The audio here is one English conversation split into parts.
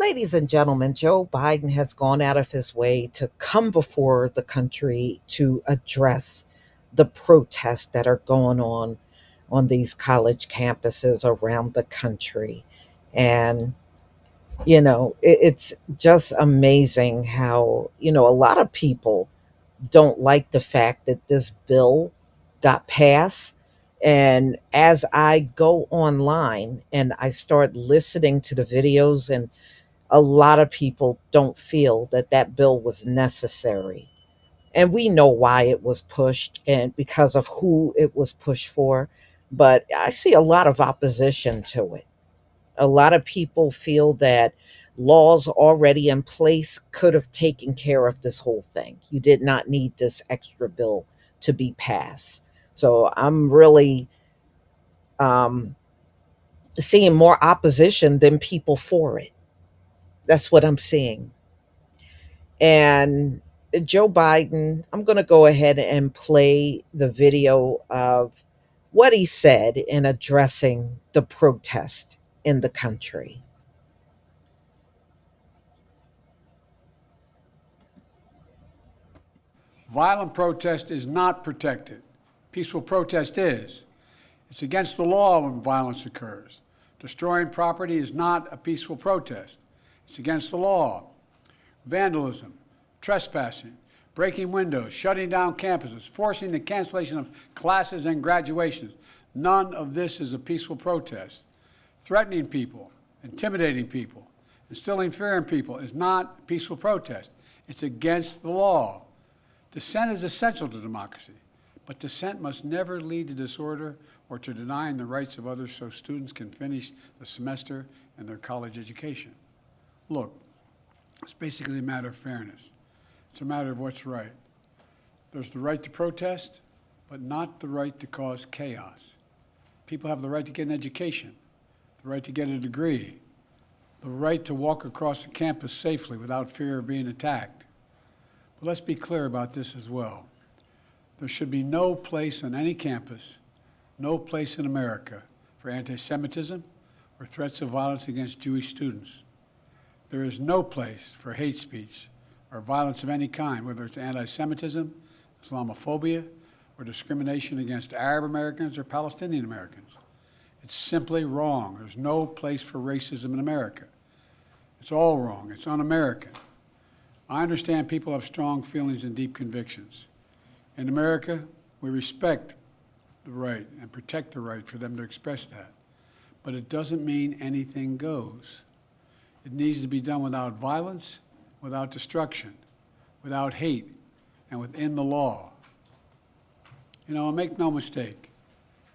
Ladies and gentlemen, Joe Biden has gone out of his way to come before the country to address the protests that are going on these college campuses around the country. And, it's just amazing how, a lot of people don't like the fact that this bill got passed. And as I go online and I start listening to the videos, and a lot of people don't feel that that bill was necessary. And we know why it was pushed and because of who it was pushed for. But I see a lot of opposition to it. A lot of people feel that laws already in place could have taken care of this whole thing. You did not need this extra bill to be passed. So I'm really um, seeing more opposition than people for it. That's what I'm seeing. And Joe Biden, I'm going to go ahead and play the video of what he said in addressing the protest in the country. Violent protest is not protected. Peaceful protest is. It's against the law when violence occurs. Destroying property is not a peaceful protest. It's against the law. Vandalism, trespassing, breaking windows, shutting down campuses, forcing the cancellation of classes and graduations. None of this is a peaceful protest. Threatening people, intimidating people, instilling fear in people is not peaceful protest. It's against the law. Dissent is essential to democracy, but dissent must never lead to disorder or to denying the rights of others so students can finish the semester and their college education. Look, it's basically a matter of fairness. It's a matter of what's right. There's the right to protest, but not the right to cause chaos. People have the right to get an education, the right to get a degree, the right to walk across the campus safely without fear of being attacked. But let's be clear about this as well. There should be no place on any campus, no place in America for anti-Semitism or threats of violence against Jewish students. There is no place for hate speech or violence of any kind, whether it's anti-Semitism, Islamophobia, or discrimination against Arab Americans or Palestinian Americans. It's simply wrong. There's no place for racism in America. It's all wrong. It's un-American. I understand people have strong feelings and deep convictions. In America, we respect the right and protect the right for them to express that. But it doesn't mean anything goes. It needs to be done without violence, without destruction, without hate, and within the law. Make no mistake,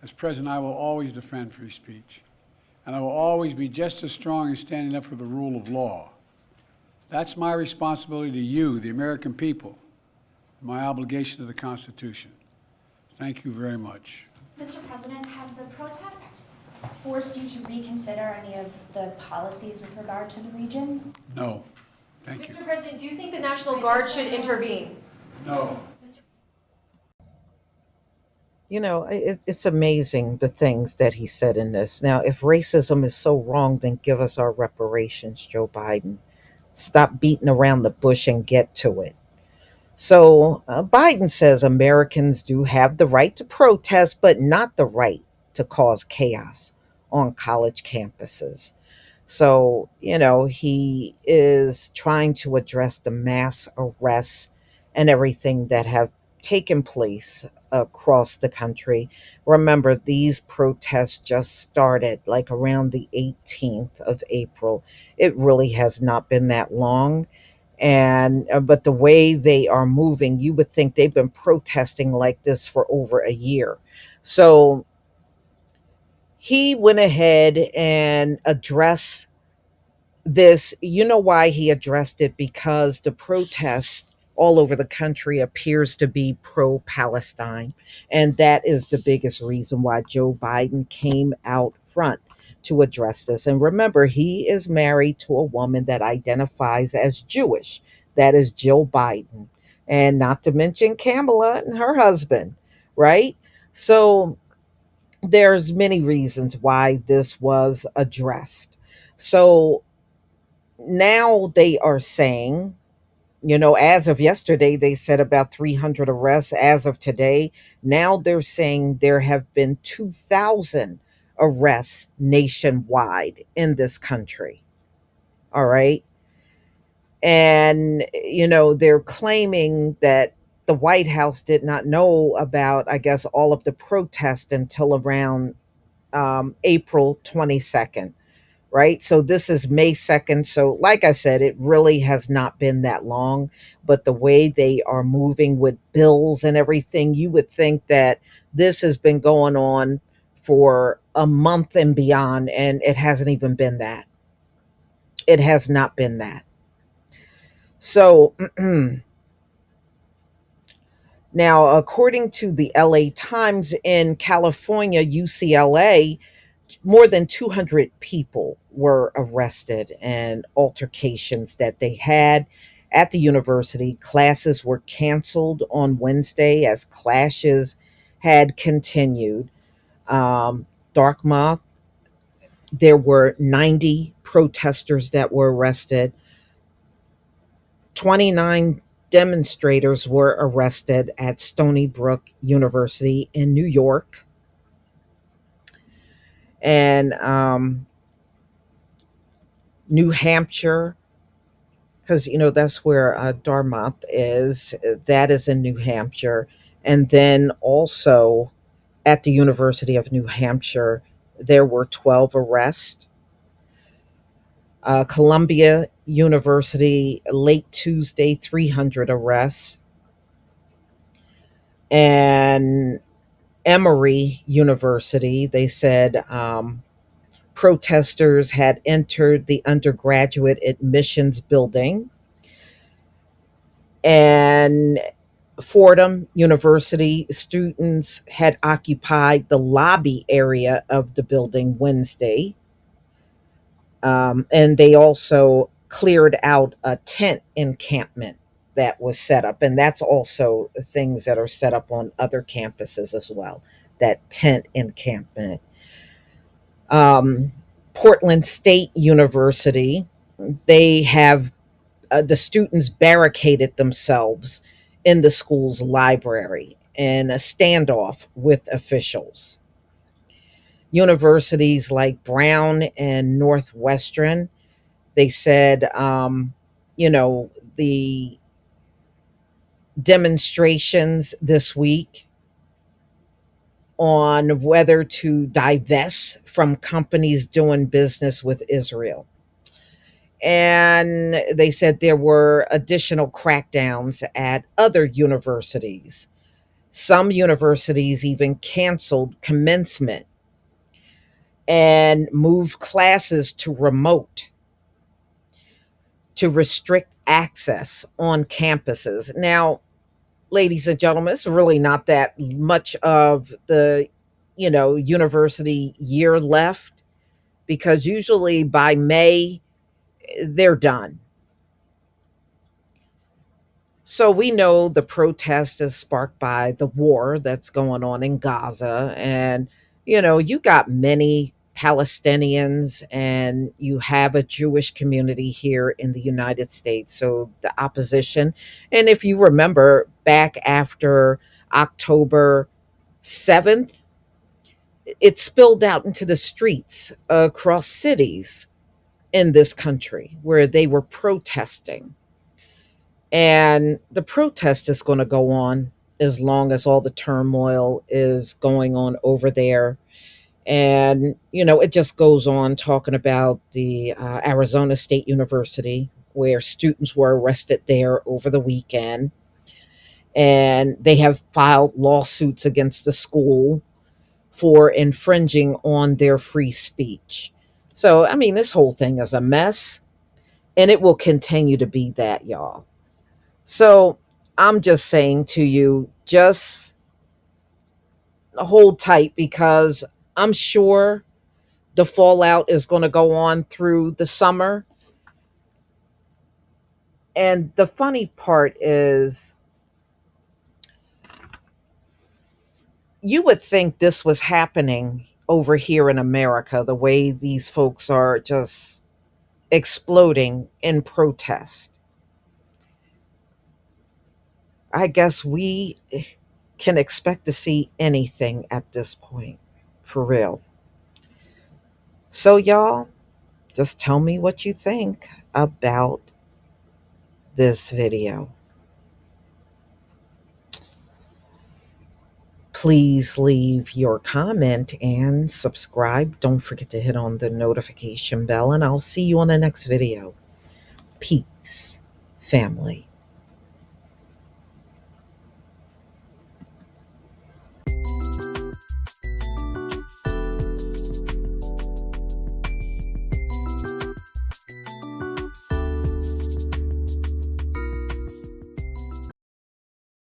as president, I will always defend free speech, and I will always be just as strong in standing up for the rule of law. That's my responsibility to you, the American people, my obligation to the Constitution. Thank you very much. Mr. President, have the protests forced you to reconsider any of the policies with regard to the region? No. Thank you. Mr. President, do you think the National Guard should intervene? No. It's amazing the things that he said in this. Now, if racism is so wrong, then give us our reparations, Joe Biden. Stop beating around the bush and get to it. So, Biden says Americans do have the right to protest, but not the right to cause chaos on college campuses. So, he is trying to address the mass arrests and everything that have taken place across the country. Remember, these protests just started like around the 18th of April. It really has not been that long. And but the way they are moving, you would think they've been protesting like this for over a year. So he went ahead and addressed this. You know why he addressed it? Because the protests all over the country appears to be pro-Palestine, and that is the biggest reason why Joe Biden came out front to address this. And remember, he is married to a woman that identifies as Jewish. That is Jill Biden, and not to mention Kamala and her husband, right? So there's many reasons why this was addressed. So Now they are saying, as of yesterday, they said about 300 arrests. As of today, now they're saying there have been 2,000 arrests nationwide in this country. All right. And, they're claiming that the White House did not know about, I guess, all of the protests until around April 22nd. Right? So this is May 2nd. So, like I said, it really has not been that long. But the way they are moving with bills and everything, you would think that this has been going on for a month and beyond, and it hasn't even been that. It has not been that. So, now, according to the LA Times, in California, UCLA, more than 200 people were arrested and altercations that they had at the university. Classes were canceled on Wednesday as clashes had continued. Dartmouth, there were 90 protesters that were arrested. 29 demonstrators were arrested at Stony Brook University in New York. And New Hampshire, because that's where Dartmouth is. That is in New Hampshire, and then also at the University of New Hampshire, there were 12 arrests. Columbia University, late Tuesday, 300 arrests, and Emory University, they said protesters had entered the undergraduate admissions building, and Fordham University students had occupied the lobby area of the building Wednesday. And they also cleared out a tent encampment that was set up. And that's also things that are set up on other campuses as well, that tent encampment. Um, Portland State University, they have the students barricaded themselves in the school's library in a standoff with officials. Universities like Brown and Northwestern, they said, the demonstrations this week on whether to divest from companies doing business with Israel. And they said there were additional crackdowns at other universities. Some universities even canceled commencement and moved classes to remote to restrict access on campuses. Now, ladies and gentlemen, it's really not that much of the, university year left, because usually by May, they're done. So we know the protest is sparked by the war that's going on in Gaza. And, you got many Palestinians and you have a Jewish community here in the United States. So the opposition. And if you remember back after October 7th, it spilled out into the streets across cities in this country where they were protesting. And the protest is going to go on as long as all the turmoil is going on over there. And, it just goes on talking about the Arizona State University, where students were arrested there over the weekend. And they have filed lawsuits against the school for infringing on their free speech. So, I mean, this whole thing is a mess, and it will continue to be that, y'all. So I'm just saying to you, just hold tight, because I'm sure the fallout is going to go on through the summer. And the funny part is, you would think this was happening over here in America, the way these folks are just exploding in protest. I guess we can expect to see anything at this point, for real. So, y'all, just tell me what you think about this video. Please leave your comment and subscribe. Don't forget to hit on the notification bell, and I'll see you on the next video. Peace, family.